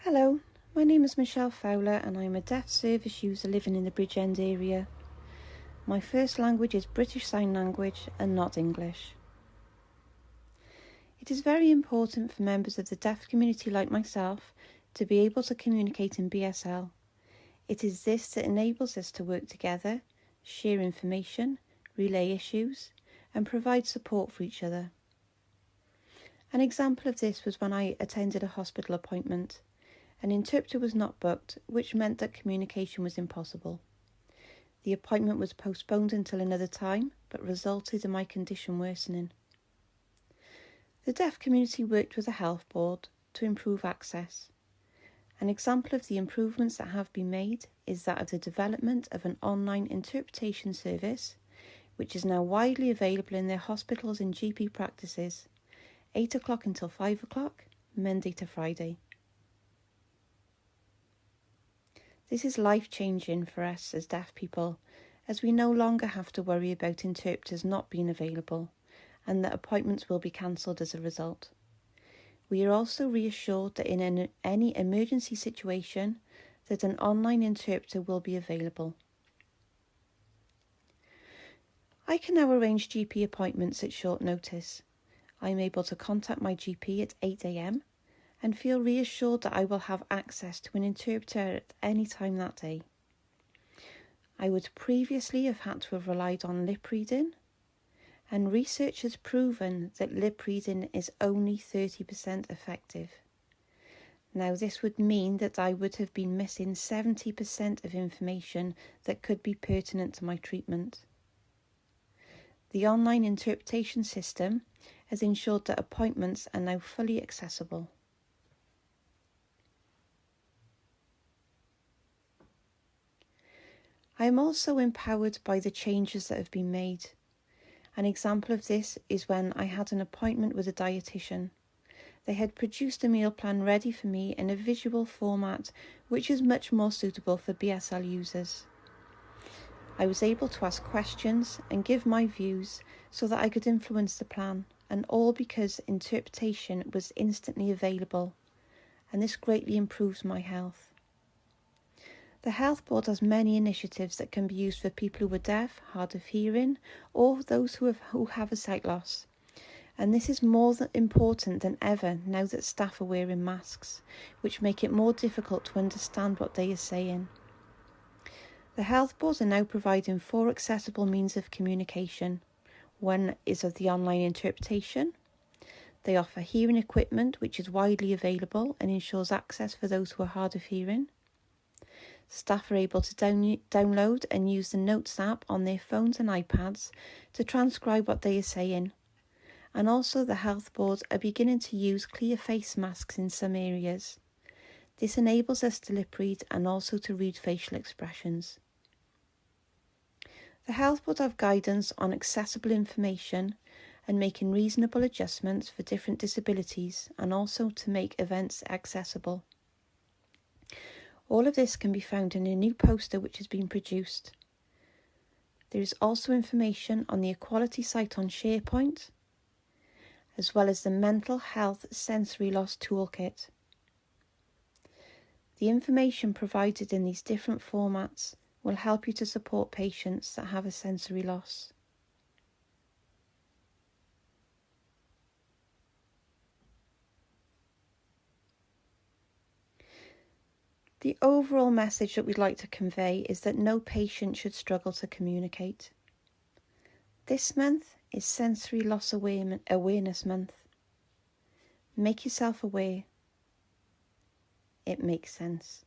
Hello, my name is Michelle Fowler and I'm a deaf service user living in the Bridgend area. My first language is British Sign Language and not English. It is very important for members of the deaf community like myself to be able to communicate in BSL. It is this that enables us to work together, share information, relay issues, and provide support for each other. An example of this was when I attended a hospital appointment. An interpreter was not booked, which meant that communication was impossible. The appointment was postponed until another time, but resulted in my condition worsening. The deaf community worked with the health board to improve access. An example of the improvements that have been made is that of the development of an online interpretation service, which is now widely available in their hospitals and GP practices, 8 o'clock until 5 o'clock, Monday to Friday. This is life-changing for us as deaf people, as we no longer have to worry about interpreters not being available, and that appointments will be cancelled as a result. We are also reassured that in any emergency situation, that an online interpreter will be available. I can now arrange GP appointments at short notice. I am able to contact my GP at 8 a.m. and feel reassured that I will have access to an interpreter at any time that day. I would previously have had to have relied on lip reading, and research has proven that lip reading is only 30% effective. Now this would mean that I would have been missing 70% of information that could be pertinent to my treatment. The online interpretation system has ensured that appointments are now fully accessible. I am also empowered by the changes that have been made. An example of this is when I had an appointment with a dietitian. They had produced a meal plan ready for me in a visual format which is much more suitable for BSL users. I was able to ask questions and give my views so that I could influence the plan, and all because interpretation was instantly available, and this greatly improves my health. The Health Board has many initiatives that can be used for people who are deaf, hard of hearing, or those who have a sight loss. And this is more important than ever now that staff are wearing masks, which make it more difficult to understand what they are saying. The Health Board are now providing 4 accessible means of communication. One is of the online interpretation. They offer hearing equipment, which is widely available and ensures access for those who are hard of hearing. Staff are able to download and use the Notes app on their phones and iPads to transcribe what they are saying. And also the Health Board are beginning to use clear face masks in some areas. This enables us to lip read and also to read facial expressions. The Health Board have guidance on accessible information and making reasonable adjustments for different disabilities, and also to make events accessible. All of this can be found in a new poster which has been produced. There is also information on the Equality site on SharePoint, as well as the Mental Health Sensory Loss Toolkit. The information provided in these different formats will help you to support patients that have a sensory loss. The overall message that we'd like to convey is that no patient should struggle to communicate. This month is Sensory Loss Awareness Month. Make yourself aware. It makes sense.